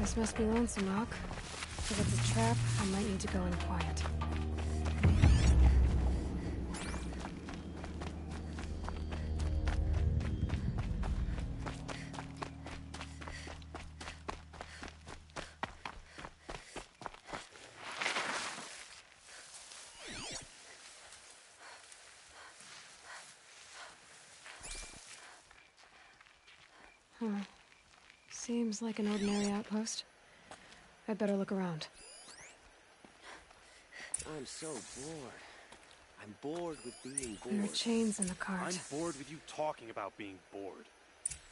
This must be Lonesome Rock. If it's a trap, I might need to go in quiet. Seems like an ordinary outpost. I'd better look around. I'm so bored. I'm bored with being bored. There are chains in the cart. I'm bored with you talking about being bored.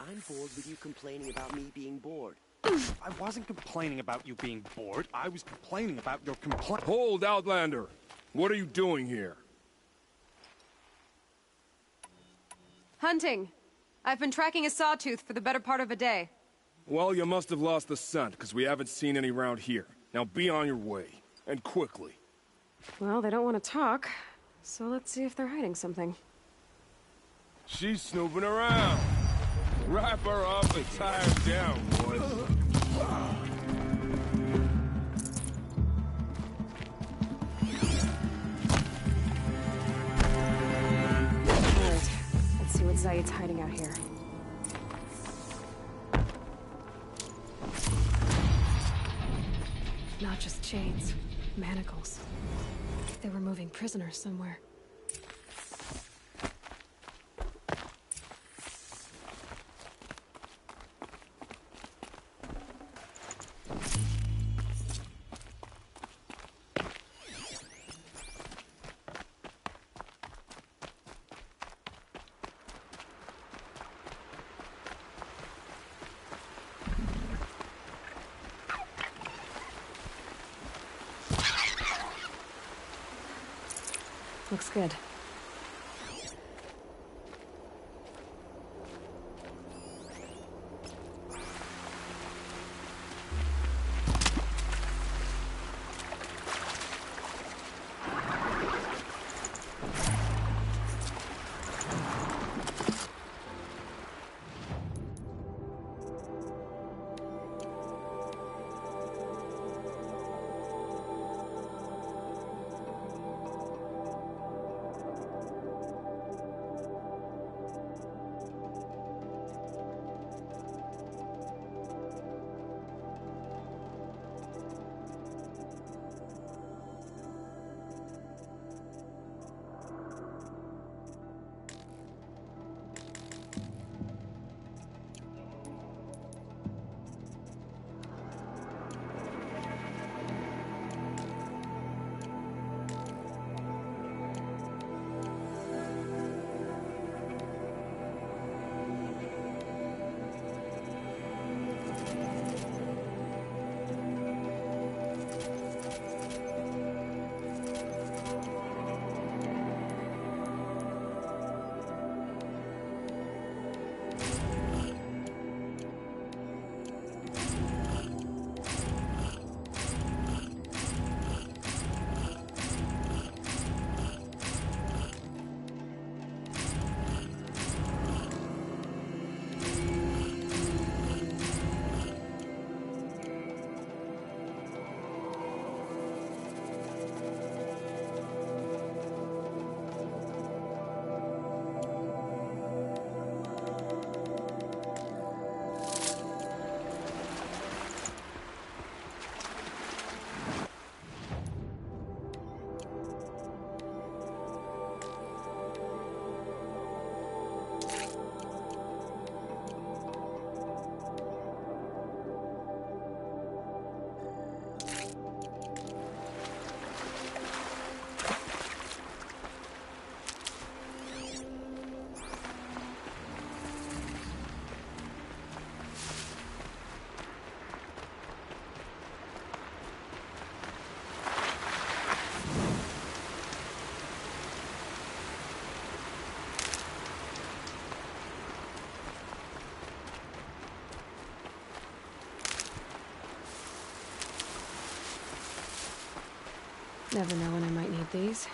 I'm bored with you complaining about me being bored. I wasn't complaining about you being bored. I was complaining about your complaint. Hold, Outlander! What are you doing here? Hunting. I've been tracking a sawtooth for the better part of a day. Well, you must have lost the scent, because we haven't seen any round here. Now be on your way, and quickly. Well, they don't want to talk, so let's see if they're hiding something. She's snooping around. Wrap her up and tie her down, boys. Alright, let's see what Zaid's hiding out here. Not just chains, manacles. They were moving prisoners somewhere. Looks good. Never know when I might need these.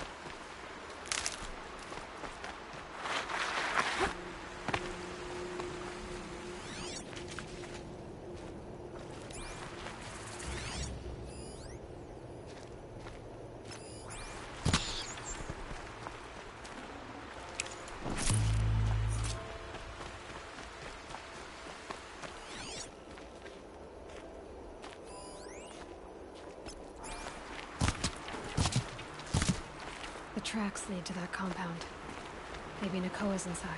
tracks lead to that compound. Maybe Nakoa's inside.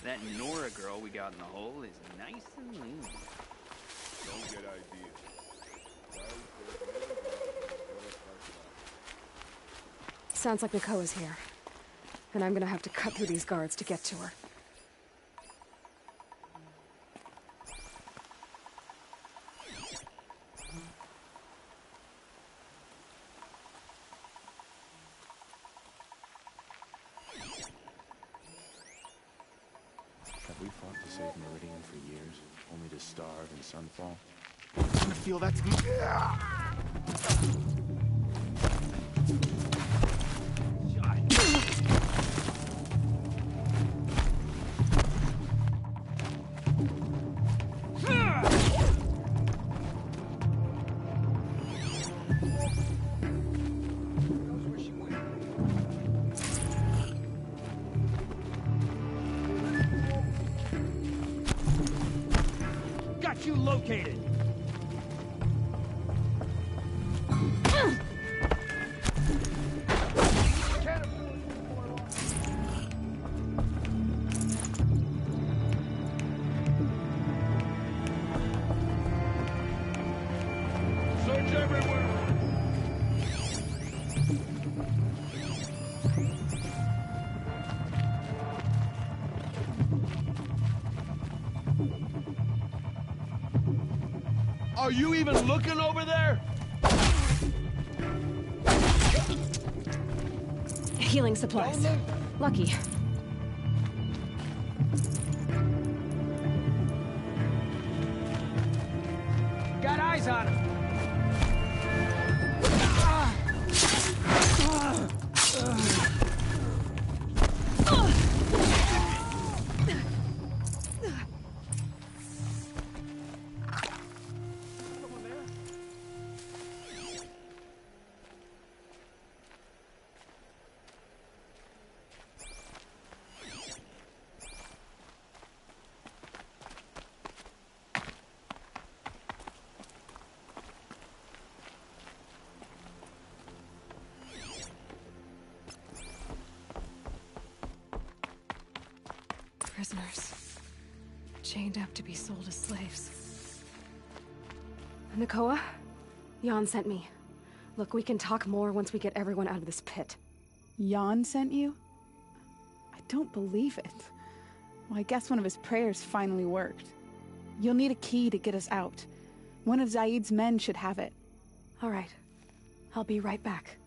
That Nora girl we got in the hole is nice and lean. Don't get ideas. Sounds like Nakoa's here. And I'm gonna have to cut through these guards to get to her. Have we fought to save Meridian for years, only to starve in Sunfall? I kind of feel that to be... Got you located! Search everywhere! Are you even looking over there? Healing supplies. Lucky. Got eyes on him! Prisoners. Chained up to be sold as slaves. Nakoa? Jan sent me. Look, we can talk more once we get everyone out of this pit. Jan sent you? I don't believe it. Well, I guess one of his prayers finally worked. You'll need a key to get us out. One of Zaid's men should have it. All right. I'll be right back.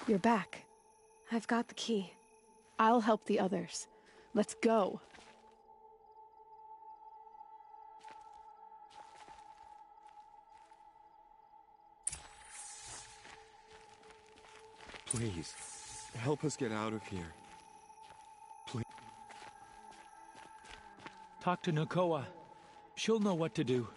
You're back. I've got the key. I'll help the others. Let's go. Please, help us get out of here. Please. Talk to Nakoa. She'll know what to do.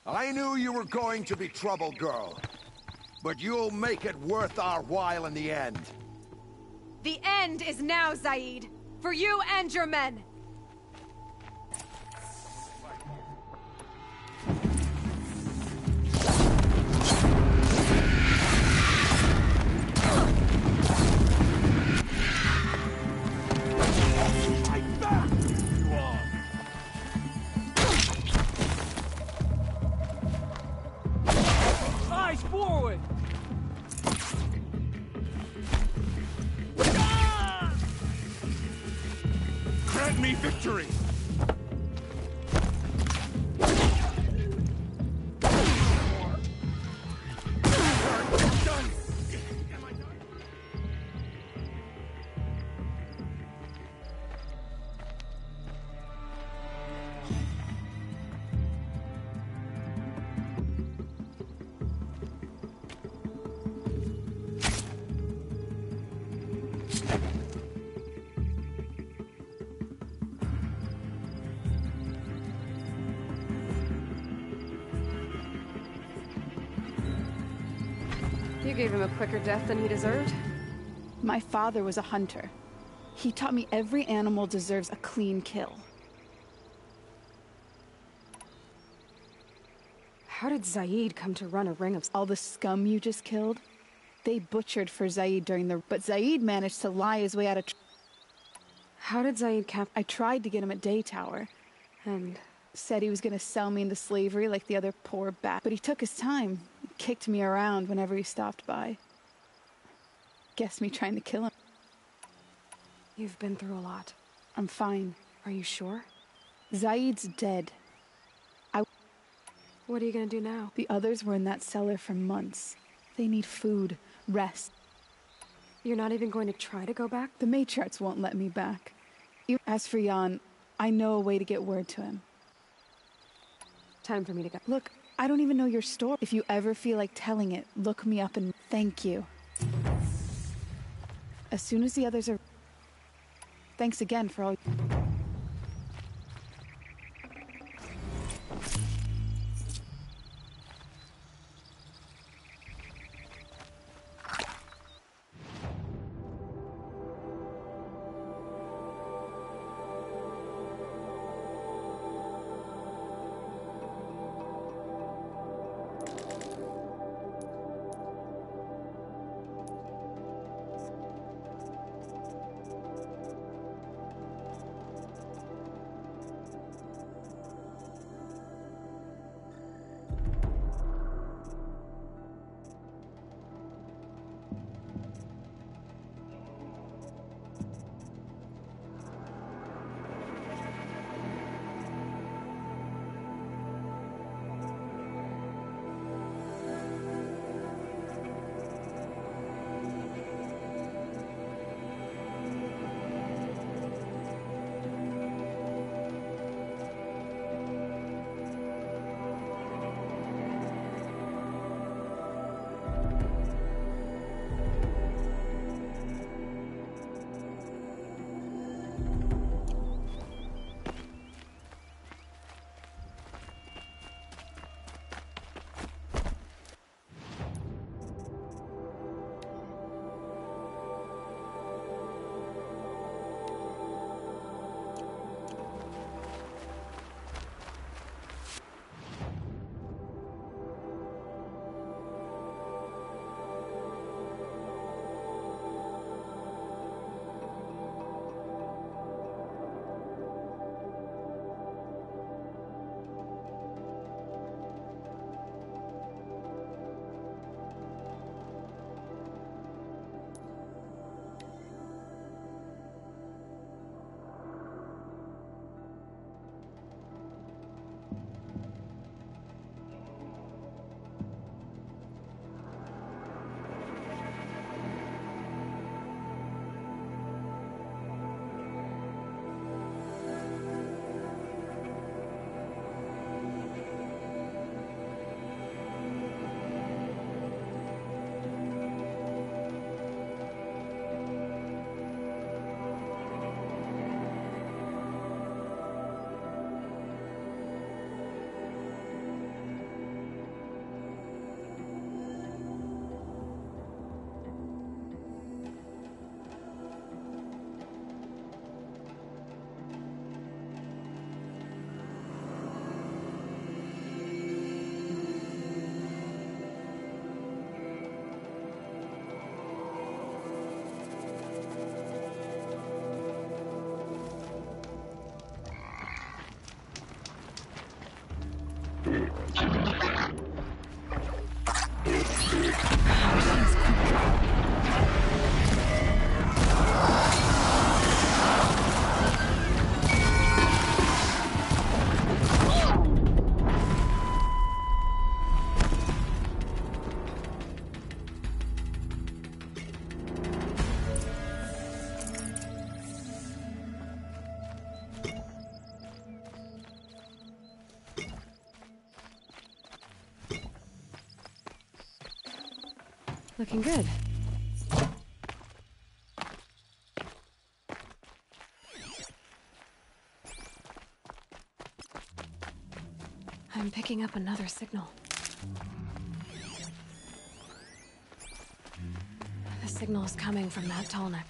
I knew you were going to be trouble, girl. But you'll make it worth our while in the end. The end is now, Zaid. For you and your men. victory! You gave him a quicker death than he deserved. My father was a hunter. He taught me every animal deserves a clean kill. How did Zaid come to run a ring of... All the scum you just killed, they butchered for Zaid during the... But Zaid managed to lie his way out of... How did Zaid I tried to get him at Daytower, and said he was gonna sell me into slavery like the other poor bat. But he took his time, kicked me around whenever he stopped by. Guess me trying to kill him. You've been through a lot. I'm fine. Are you sure? Zaid's dead. What are you gonna do now? The others were in that cellar for months. They need food, rest. You're not even going to try to go back? The matriarchs won't let me back. As for Jan, I know a way to get word to him. Time for me to go. Look, I don't even know your story. If you ever feel like telling it, look me up and thank you. As soon as the others are... Thanks again for all... Looking good. I'm picking up another signal. The signal is coming from that tallneck.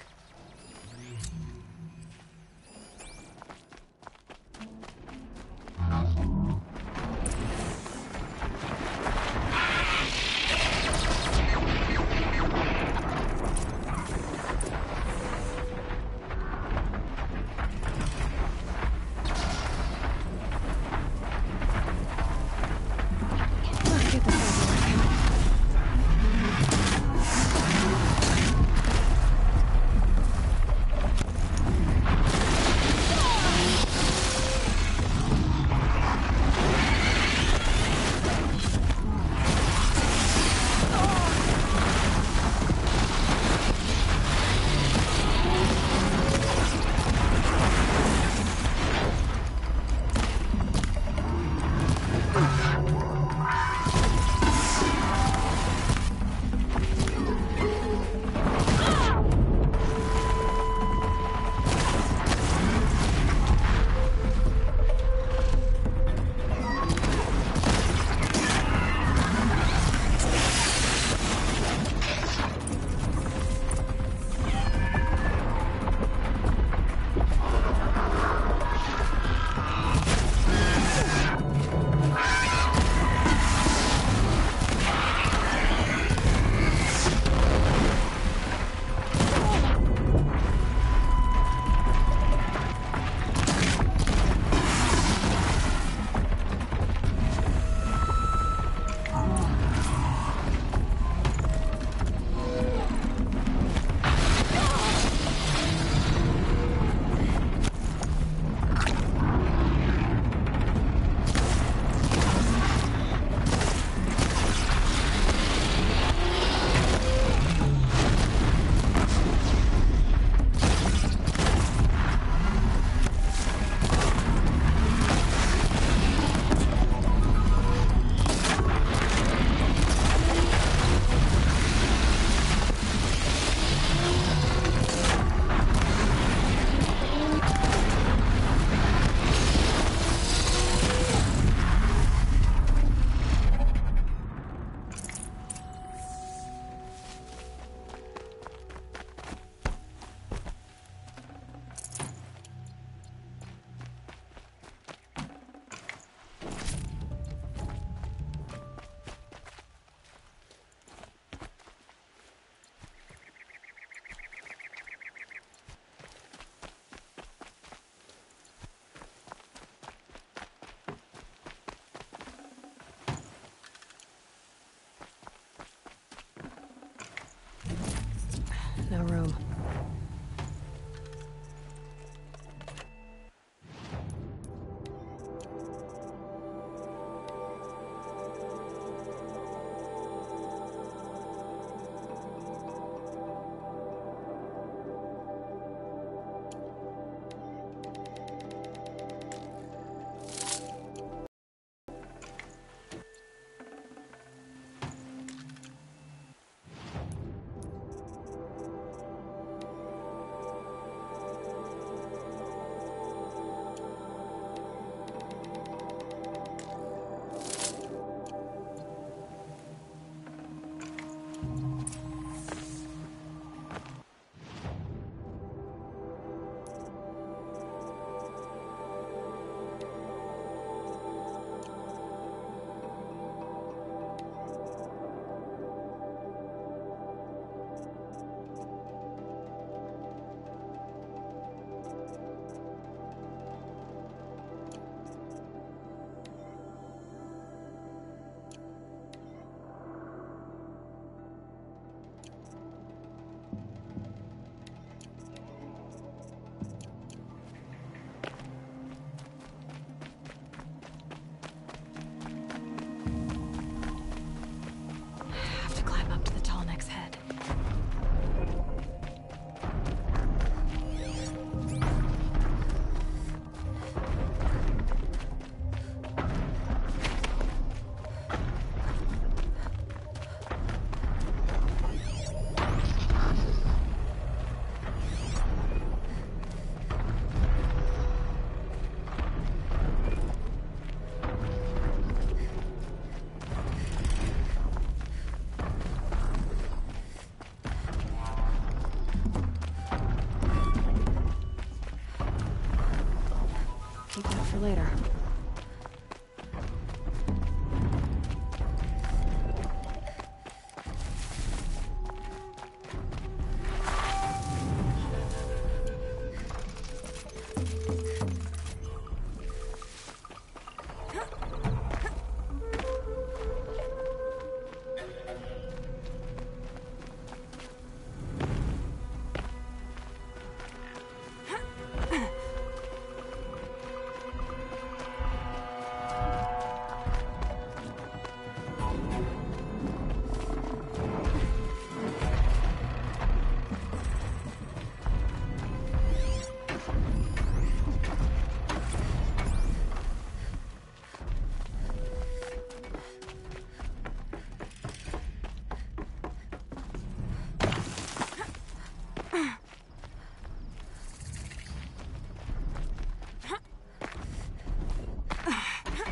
Keep that for later.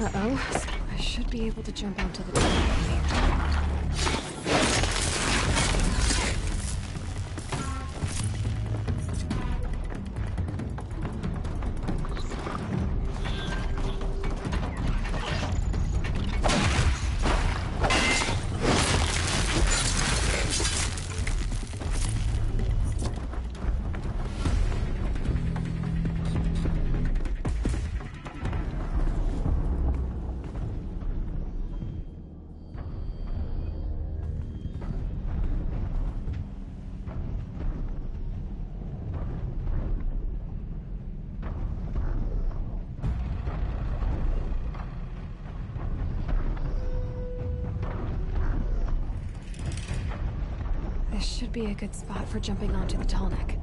Uh-oh. I should be able to jump onto the top here. This should be a good spot for jumping onto the tall neck.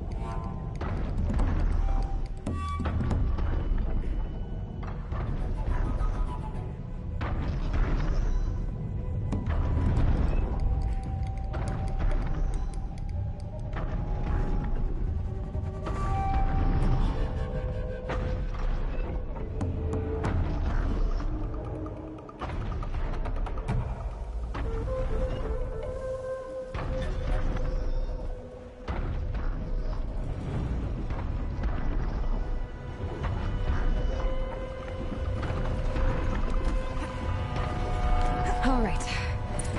All right.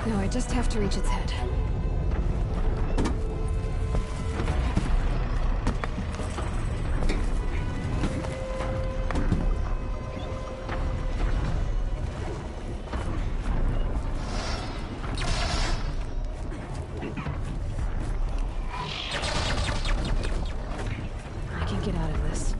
Now I just have to reach its head. I can get out of this.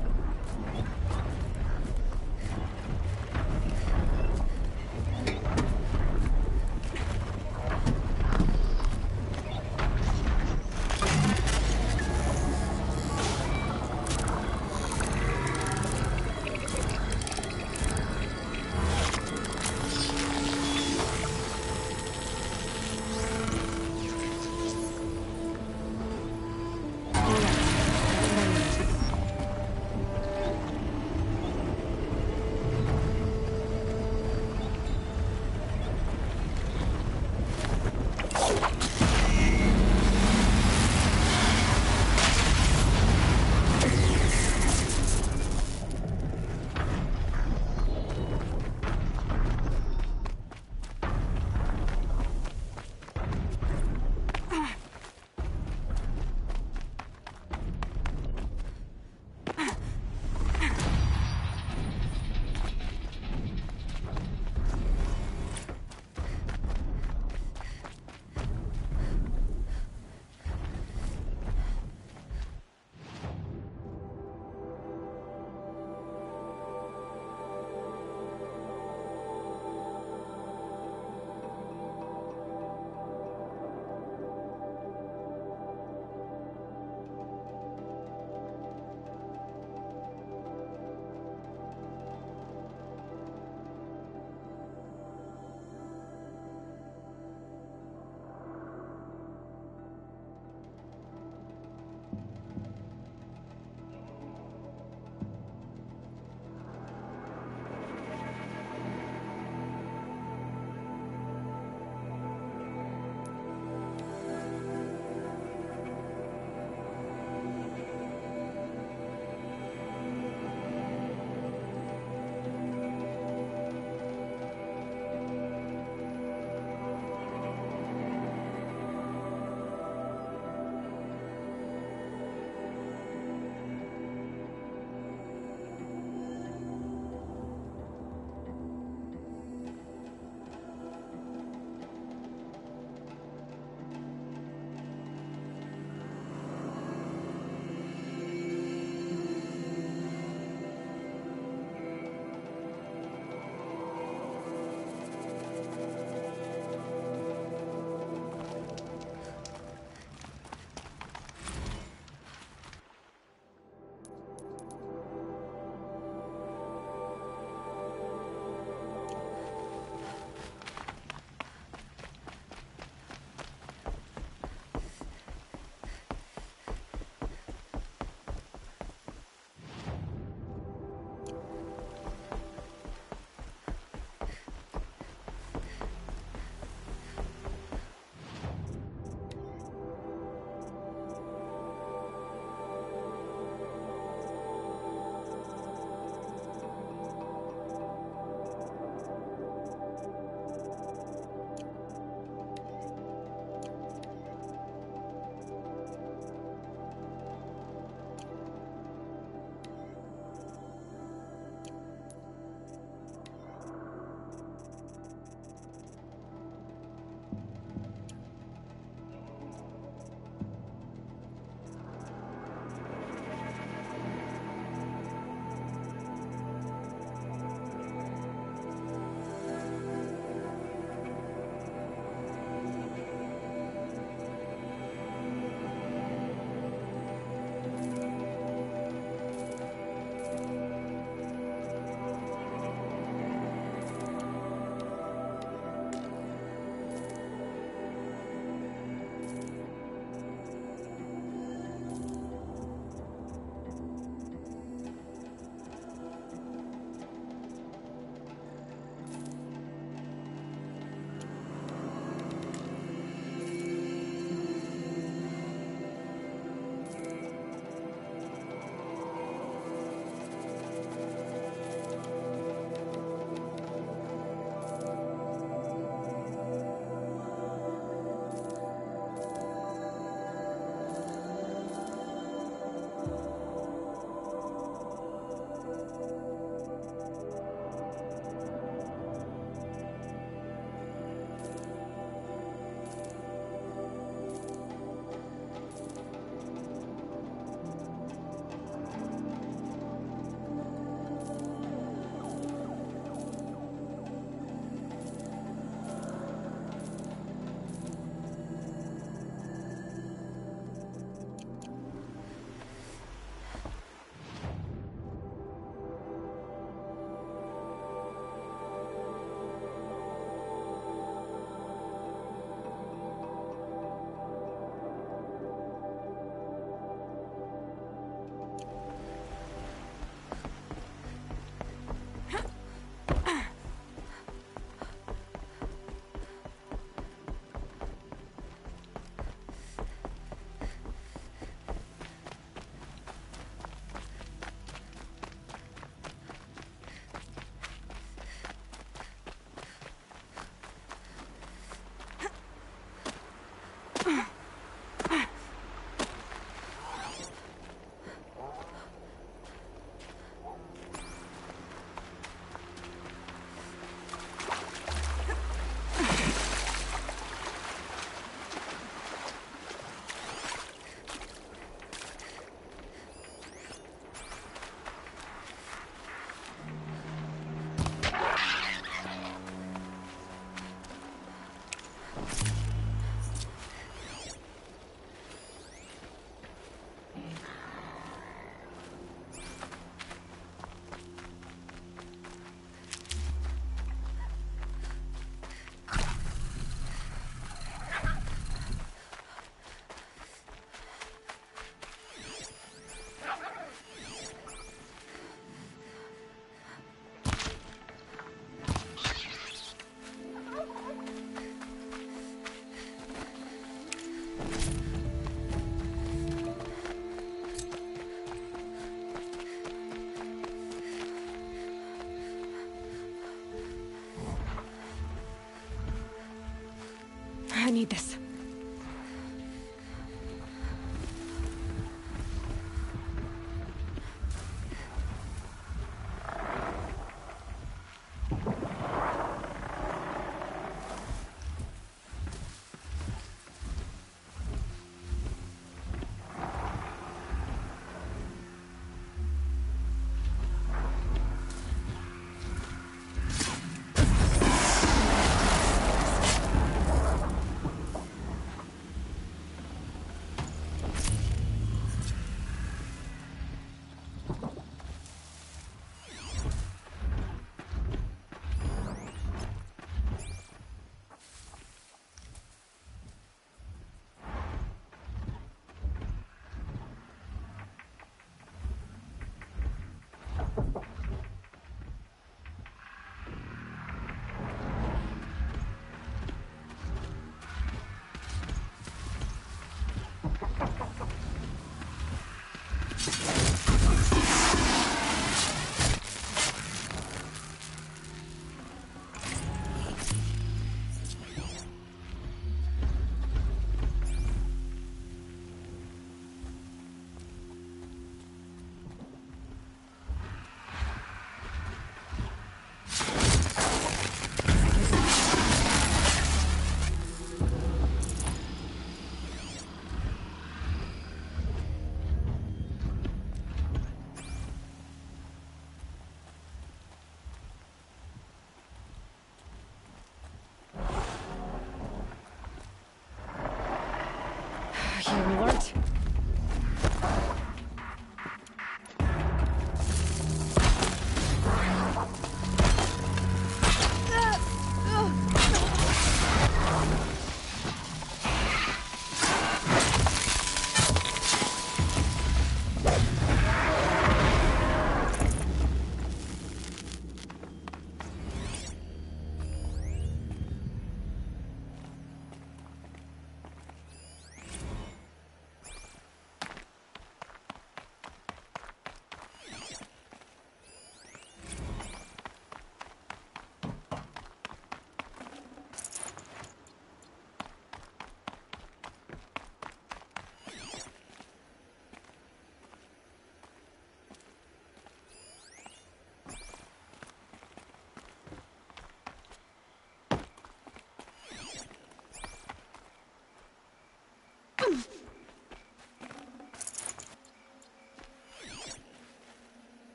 I need this.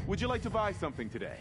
Would you like to buy something today?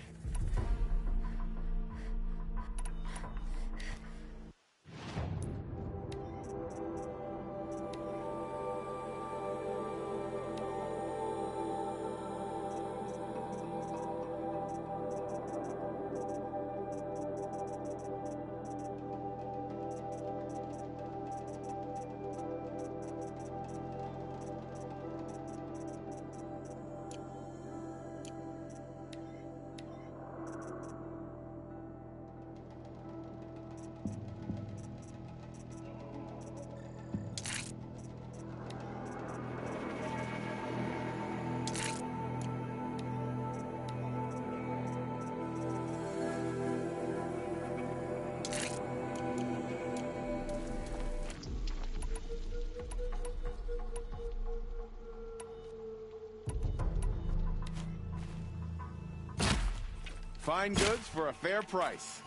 Fine goods for a fair price.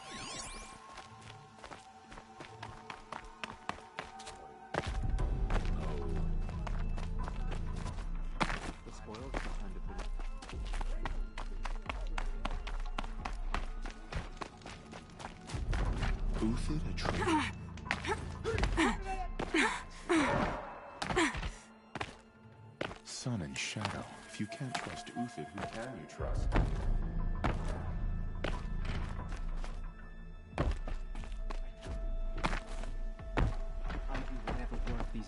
The spoils are time to put it. Uthid, a traitor? Sun and Shadow. If you can't trust Uthid, who can you trust?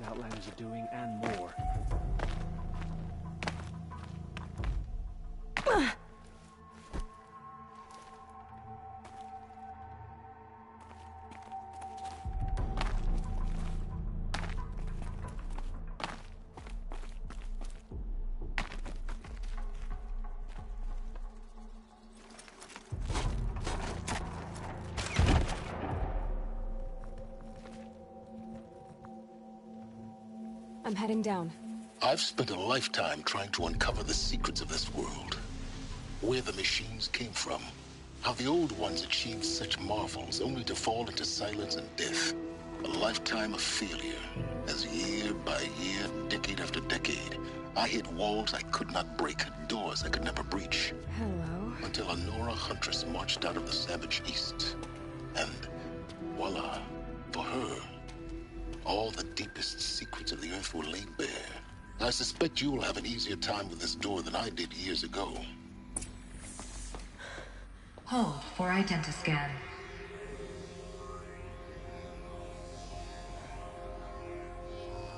Outlanders are doing, and more. I'm heading down. I've spent a lifetime trying to uncover the secrets of this world. Where the machines came from. How the old ones achieved such marvels only to fall into silence and death. A lifetime of failure. As year by year, decade after decade, I hit walls I could not break, doors I could never breach. Hello. Until a Nora huntress marched out of the savage east. And voila, for her, all the deepest secrets of the Earth were laid bare. I suspect you will have an easier time with this door than I did years ago. Hold for identiscan.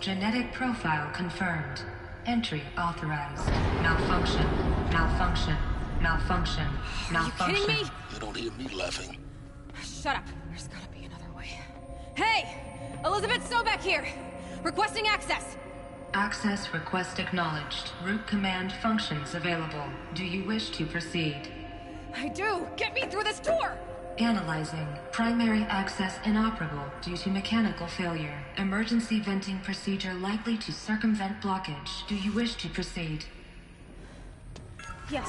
Genetic profile confirmed. Entry authorized. Malfunction. Malfunction. Malfunction. Malfunction. Are you kidding me? You don't hear me laughing. Shut up. There's gotta be another way. Hey! Elizabeth Sobek here! Requesting access! Access request acknowledged. Root command functions available. Do you wish to proceed? I do! Get me through this door! Analyzing. Primary access inoperable due to mechanical failure. Emergency venting procedure likely to circumvent blockage. Do you wish to proceed? Yes.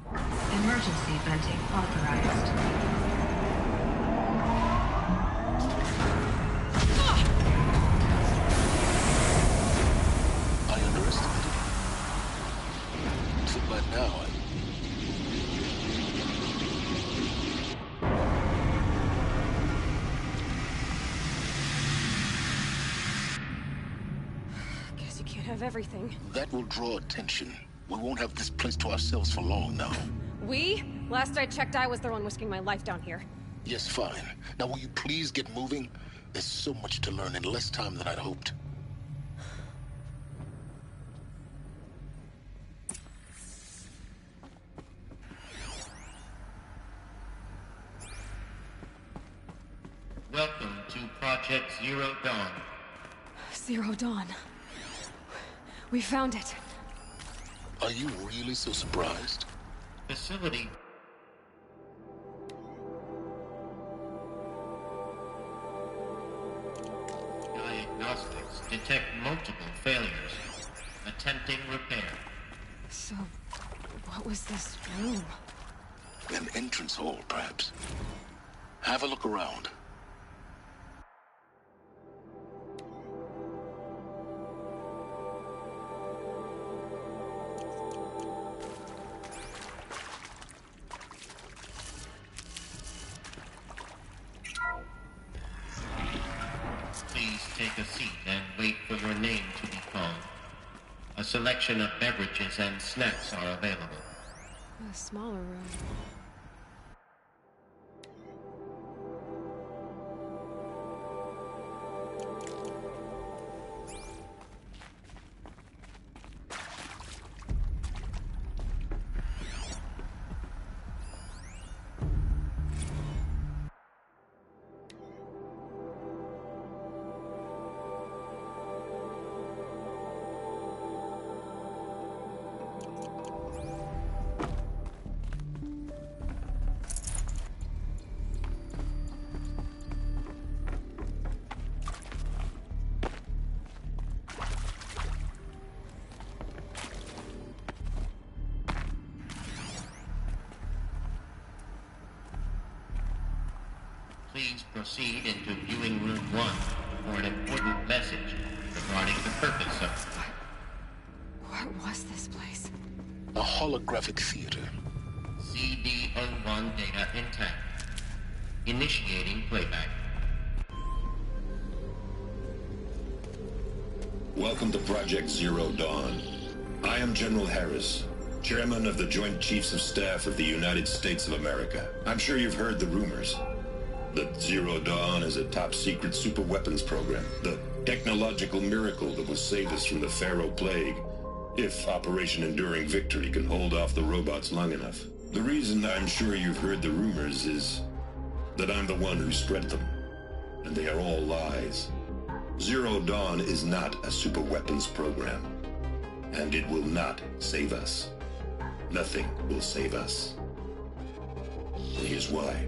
Emergency venting authorized. guess it by now. Guess you can't have everything. That will draw attention. We won't have this place to ourselves for long now. We? Last I checked, I was the one risking my life down here. Yes, fine. Now will you please get moving? There's so much to learn in less time than I'd hoped. Welcome to Project Zero Dawn. Zero Dawn. We found it. Are you really so surprised? Facility. Diagnostics detect multiple failures. Attempting repair. So, what was this room? An entrance hall, perhaps. Have a look around. Please take a seat and wait for your name to be called. A selection of beverages and snacks are available. A smaller room. Please proceed into viewing room 1 for an important message regarding the purpose of... What was this place? A holographic theater. CD01 data intact. Initiating playback. Welcome to Project Zero Dawn. I am General Harris, Chairman of the Joint Chiefs of Staff of the United States of America. I'm sure you've heard the rumors. That Zero Dawn is a top-secret superweapons program. The technological miracle that will save us from the Pharaoh Plague, if Operation Enduring Victory can hold off the robots long enough. The reason I'm sure you've heard the rumors is that I'm the one who spread them, and they are all lies. Zero Dawn is not a superweapons program, and it will not save us. Nothing will save us. And here's why.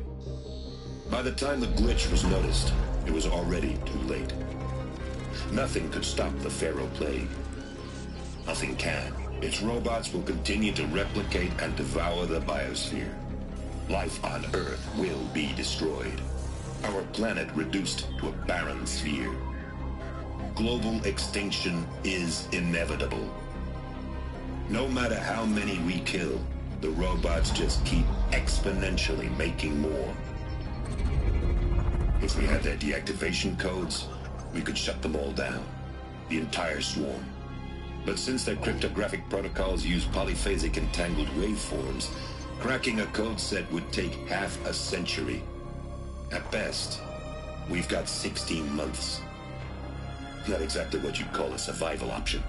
By the time the glitch was noticed, it was already too late. Nothing could stop the Pharaoh Plague. Nothing can. Its robots will continue to replicate and devour the biosphere. Life on Earth will be destroyed. Our planet reduced to a barren sphere. Global extinction is inevitable. No matter how many we kill, the robots just keep exponentially making more. If we had their deactivation codes, we could shut them all down. The entire swarm. But since their cryptographic protocols use polyphasic entangled waveforms, cracking a code set would take half a century. At best, we've got 16 months. Not exactly what you'd call a survival option.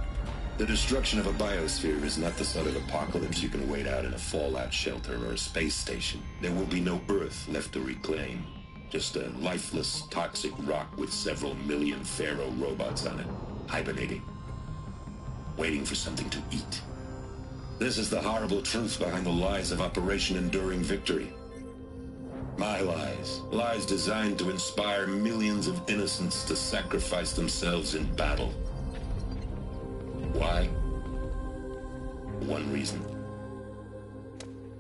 The destruction of a biosphere is not the sort of apocalypse you can wait out in a fallout shelter or a space station. There will be no Earth left to reclaim. Just a lifeless, toxic rock with several million Pharaoh robots on it, hibernating, waiting for something to eat. This is the horrible truth behind the lies of Operation Enduring Victory. My lies. Lies designed to inspire millions of innocents to sacrifice themselves in battle. Why? One reason.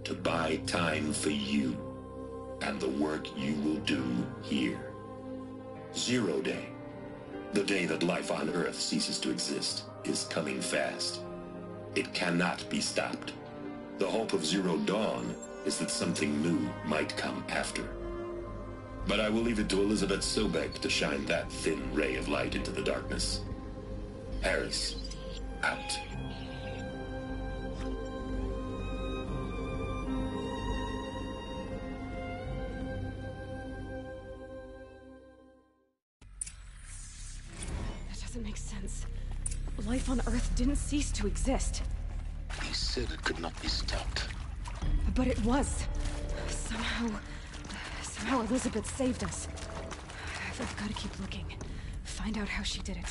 To buy time for you. And the work you will do here. Zero Day, the day that life on Earth ceases to exist, is coming fast. It cannot be stopped. The hope of Zero Dawn is that something new might come after. But I will leave it to Elizabeth Sobek to shine that thin ray of light into the darkness. Harris, out. That doesn't make sense. Life on Earth didn't cease to exist. He said it could not be stopped. But it was. Somehow Elizabeth saved us. I've got to keep looking. Find out how she did it.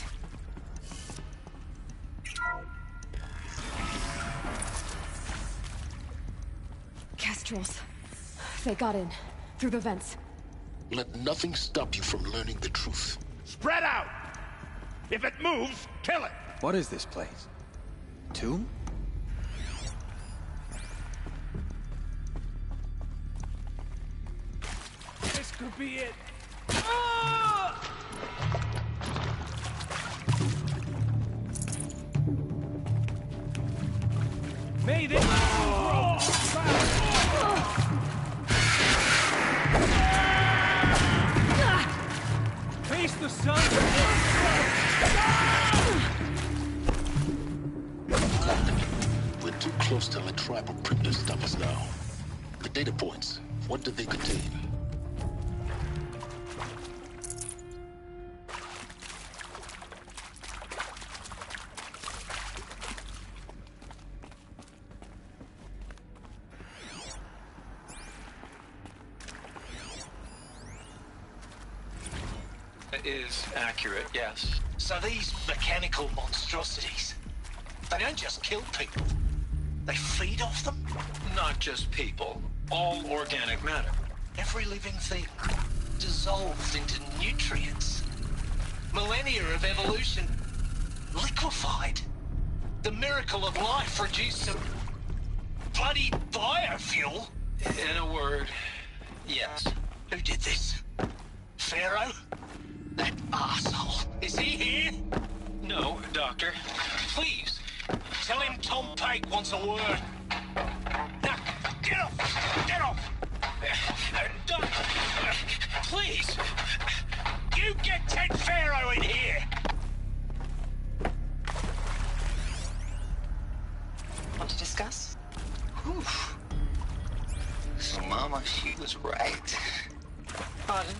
Kestrels. They got in. Through the vents. Let nothing stop you from learning the truth. Spread out! If it moves, kill it! What is this place? Tomb? This could be it. May this grow face the sun. We're too close to let tribal primitives stop us now. The data points, what do they contain? Is accurate, yes. So these mechanical monstrosities, they don't just kill people, they feed off them? Not just people, all organic matter. Every living thing dissolved into nutrients. Millennia of evolution liquefied. The miracle of life reduced to bloody biofuel. In a word, yes. Who did this? Pharaoh? That asshole. Is he here? No, Doctor. Please, tell him Tom Pike wants a word. Now, get off! Get off! Please! You get Ted Pharaoh in here! Want to discuss? Oof. So, Mama, she was right. Pardon?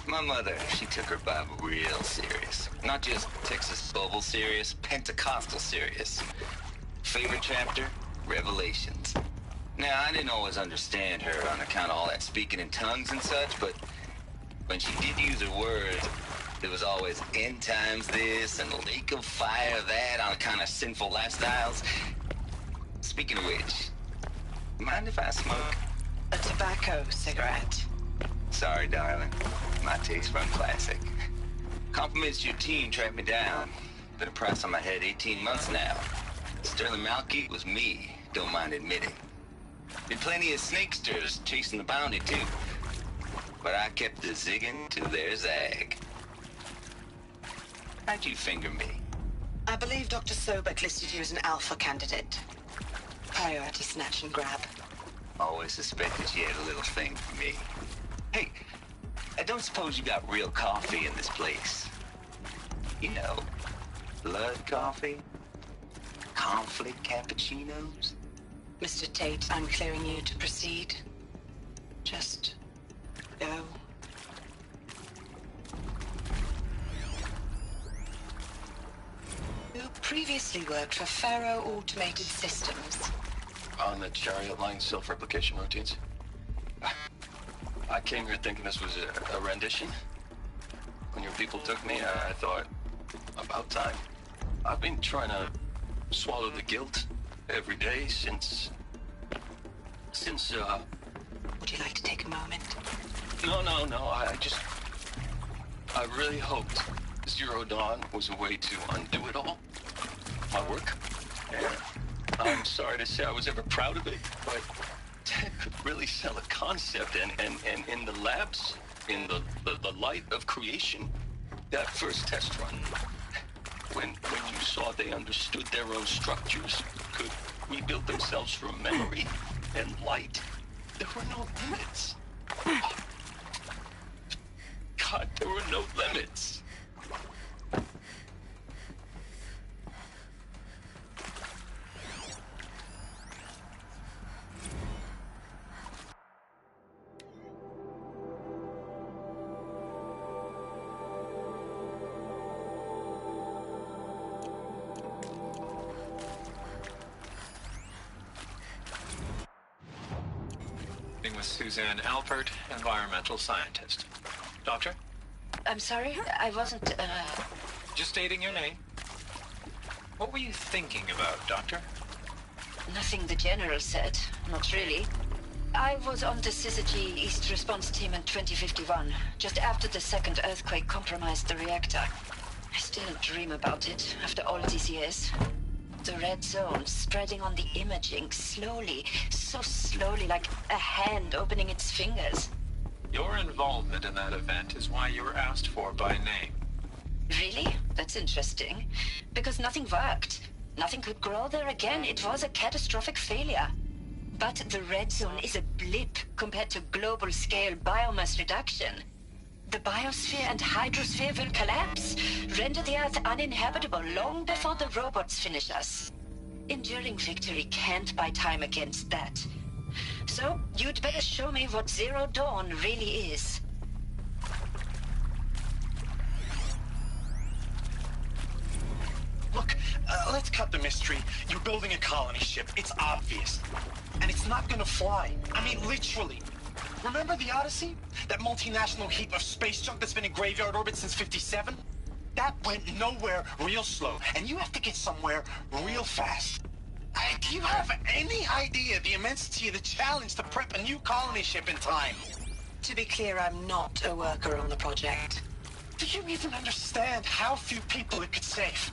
My mother, she took her Bible real serious. Not just Texas Bible serious, Pentecostal serious. Favorite chapter? Revelations. Now, I didn't always understand her on account of all that speaking in tongues and such, but when she did use her words, there was always end times this and lake of fire that on account of sinful lifestyles. Speaking of which, mind if I smoke? A tobacco cigarette. Sorry, darling. My taste run classic. Compliments to your team tracked me down. Been a price on my head 18 months now. Sterling Malky was me, don't mind admitting. Been plenty of snakesters chasing the bounty, too. But I kept the zigging to their zag. How'd you finger me? I believe Dr. Sobek listed you as an alpha candidate. Priority snatch and grab. Always suspected she had a little thing for me. Hey, I don't suppose you got real coffee in this place. You know, blood coffee? Conflict cappuccinos? Mr. Tate, I'm clearing you to proceed. Just go. You previously worked for Pharaoh Automated Systems. On the Chariot Line self-replication routines? I came here thinking this was a rendition. When your people took me, I thought, about time. I've been trying to swallow the guilt every day since... Would you like to take a moment? No, I really hoped Zero Dawn was a way to undo it all. My work. And I'm sorry to say I was ever proud of it, but Ted could really sell a concept, and in the labs, in the light of creation, that first test run, when you saw they understood their own structures, could rebuilt themselves from memory and light. There were no limits. God, there were no limits. With Suzanne Alpert, environmental scientist. Doctor? I'm sorry, I wasn't, Just stating your name. What were you thinking about, Doctor? Nothing the General said. Not really. I was on the Syzygy East Response Team in 2051, just after the second earthquake compromised the reactor. I still dream about it, after all these years. The red zone spreading on the imaging, slowly, so slowly, like a hand opening its fingers. Your involvement in that event is why you were asked for by name. Really? That's interesting. Because nothing worked. Nothing could grow there again. It was a catastrophic failure. But the red zone is a blip compared to global-scale biomass reduction. The biosphere and hydrosphere will collapse, render the Earth uninhabitable long before the robots finish us. Enduring victory can't buy time against that. So, you'd better show me what Zero Dawn really is. Look, let's cut the mystery. You're building a colony ship. It's obvious. And it's not gonna fly. I mean, literally. Remember the Odyssey? That multinational heap of space junk that's been in graveyard orbit since '57? That went nowhere real slow, and you have to get somewhere real fast. Do you have any idea the immensity of the challenge to prep a new colony ship in time? To be clear, I'm not a worker on the project. Do you even understand how few people it could save?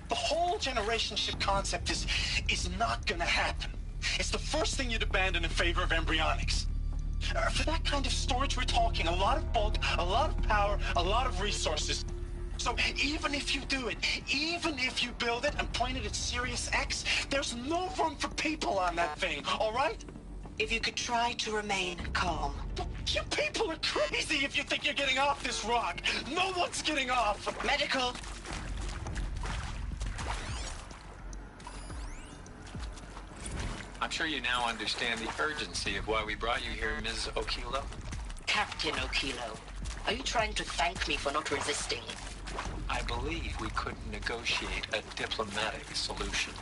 The whole generation ship concept is not gonna happen. It's the first thing you'd abandon in favor of embryonics. For that kind of storage, we're talking a lot of bulk, a lot of power, a lot of resources. So even if you do it, even if you build it and point it at Sirius X, there's no room for people on that thing, all right? If you could try to remain calm. You people are crazy if you think you're getting off this rock. No one's getting off. Medical. I'm sure you now understand the urgency of why we brought you here, Ms. Okilo. Captain Okilo, are you trying to thank me for not resisting? I believe we couldn't negotiate a diplomatic solution.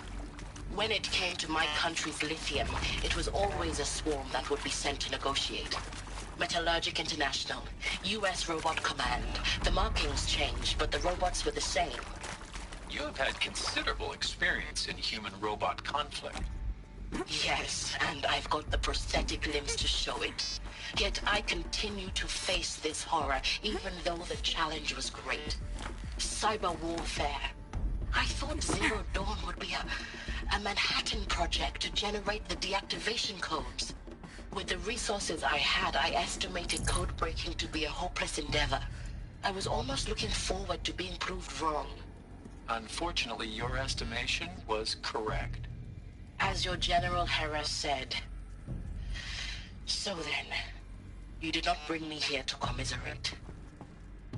When it came to my country's lithium, it was always a swarm that would be sent to negotiate. Metallurgic International, U.S. Robot Command. The markings changed, but the robots were the same. You have had considerable experience in human-robot conflict. Yes, and I've got the prosthetic limbs to show it. Yet I continue to face this horror, even though the challenge was great. Cyber warfare. I thought Zero Dawn would be a Manhattan project to generate the deactivation codes. With the resources I had, I estimated code breaking to be a hopeless endeavor. I was almost looking forward to being proved wrong. Unfortunately, your estimation was correct. As your General Hera said. So then, you did not bring me here to commiserate.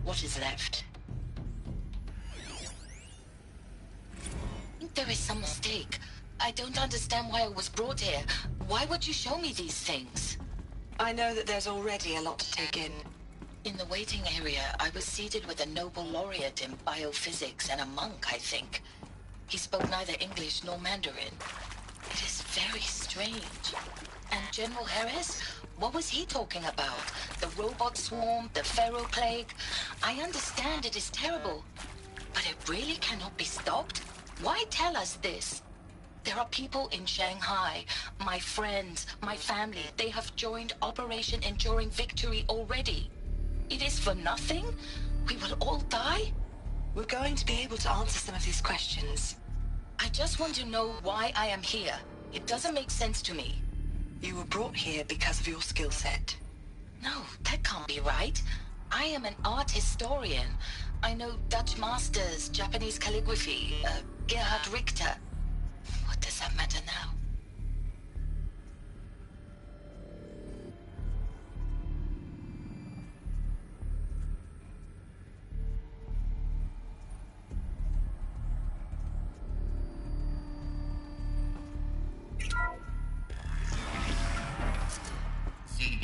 What is left? There is some mistake. I don't understand why I was brought here. Why would you show me these things? I know that there's already a lot to take in. In the waiting area, I was seated with a Nobel laureate in biophysics and a monk, I think. He spoke neither English nor Mandarin. It is very strange. And General Harris? What was he talking about? The robot swarm, the Pharaoh plague? I understand it is terrible. But it really cannot be stopped? Why tell us this? There are people in Shanghai, my friends, my family. They have joined Operation Enduring Victory already. It is for nothing? We will all die? We're going to be able to answer some of these questions. I just want to know why I am here. It doesn't make sense to me. You were brought here because of your skill set. No, that can't be right. I am an art historian. I know Dutch masters, Japanese calligraphy, Gerhard Richter. What does that matter now?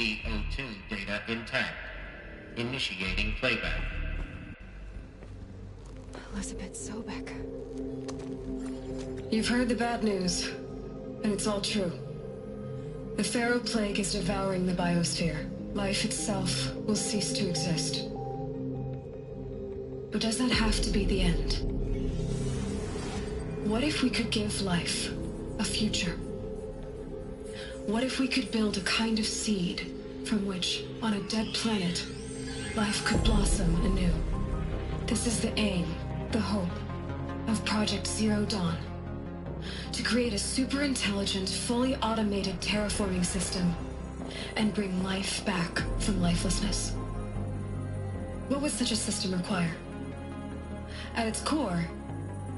SCP-02 data intact. Initiating playback. Elizabeth Sobek. You've heard the bad news, and it's all true. The Pharaoh Plague is devouring the biosphere. Life itself will cease to exist. But does that have to be the end? What if we could give life a future? What if we could build a kind of seed from which, on a dead planet, life could blossom anew? This is the aim, the hope, of Project Zero Dawn. To create a super-intelligent, fully automated terraforming system and bring life back from lifelessness. What would such a system require? At its core,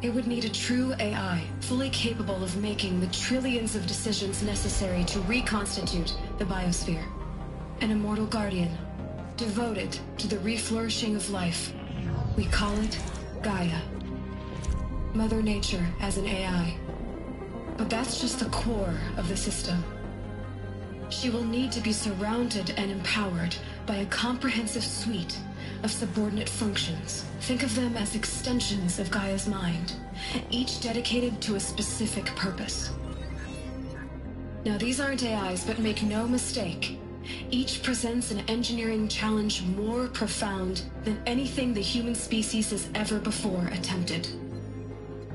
it would need a true AI, fully capable of making the trillions of decisions necessary to reconstitute the biosphere. An immortal guardian, devoted to the reflourishing of life. We call it Gaia. Mother Nature as an AI. But that's just the core of the system. She will need to be surrounded and empowered by a comprehensive suite of subordinate functions. Think of them as extensions of Gaia's mind, each dedicated to a specific purpose. Now, these aren't AIs, but make no mistake, each presents an engineering challenge more profound than anything the human species has ever before attempted.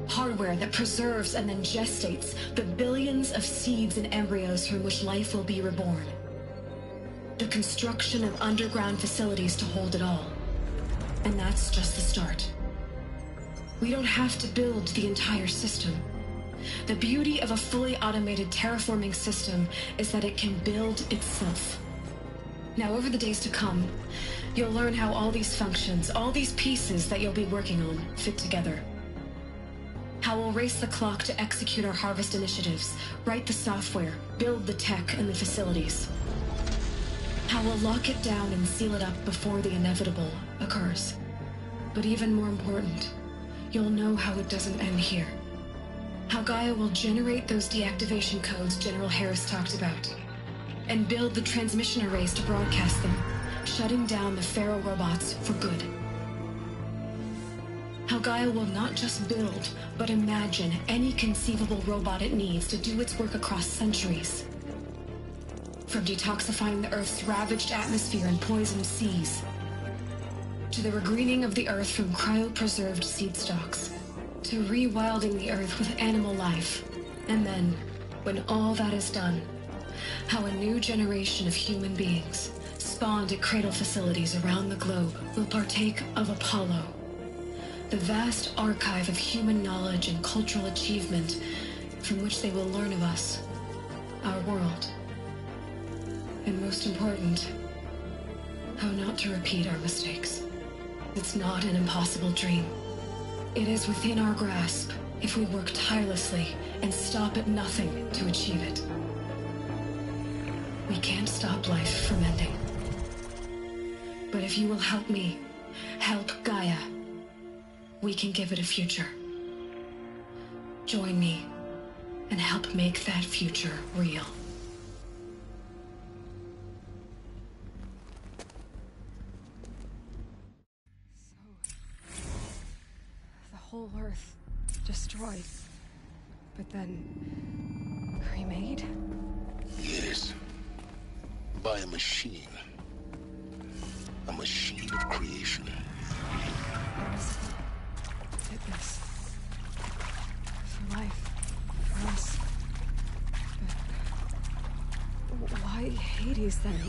Hardware that preserves and then gestates the billions of seeds and embryos from which life will be reborn. The construction of underground facilities to hold it all. And that's just the start. We don't have to build the entire system. The beauty of a fully automated terraforming system is that it can build itself. Now, over the days to come, you'll learn how all these functions, all these pieces that you'll be working on, fit together. How we'll race the clock to execute our harvest initiatives, write the software, build the tech and the facilities. How we'll lock it down and seal it up before the inevitable occurs. But even more important, you'll know how it doesn't end here. How Gaia will generate those deactivation codes General Harris talked about, and build the transmission arrays to broadcast them, shutting down the Pharaoh robots for good. How Gaia will not just build, but imagine any conceivable robot it needs to do its work across centuries. From detoxifying the Earth's ravaged atmosphere and poisoned seas, to the regreening of the Earth from cryopreserved seed stalks, to rewilding the Earth with animal life. And then, when all that is done, how a new generation of human beings, spawned at cradle facilities around the globe, will partake of Apollo, the vast archive of human knowledge and cultural achievement from which they will learn of us, our world. And most important, how not to repeat our mistakes. It's not an impossible dream. It is within our grasp if we work tirelessly and stop at nothing to achieve it. We can't stop life from ending. But if you will help me, help Gaia, we can give it a future. Join me and help make that future real. The whole Earth destroyed, but then cremated? Yes. By a machine. A machine of creation. Fitness. For life. For us. But why Hades then?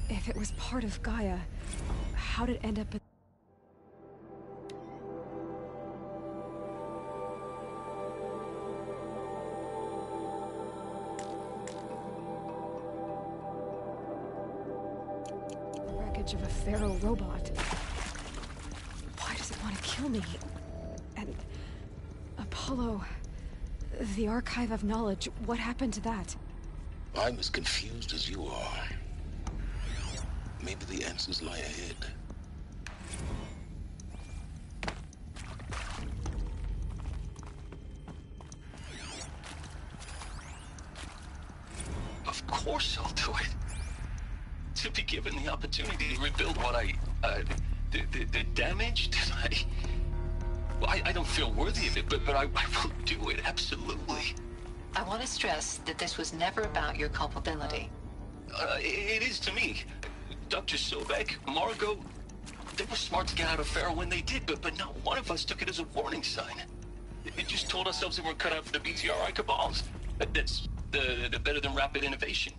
If it was part of Gaia, how did it end up in... of a Pharaoh robot. Why does it want to kill me? And Apollo, the archive of knowledge, what happened to that? I'm as confused as you are. Maybe the answers lie ahead. Of course I'll do it. to be given the opportunity to rebuild what the damage that I don't feel worthy of it, but I will do it, absolutely. I want to stress that this was never about your culpability. It is to me. Dr. Sobek, Margot, they were smart to get out of Pharaoh when they did, but not one of us took it as a warning sign. It just told ourselves that we're cut out for the BTRI cabals. That's the better than rapid innovation.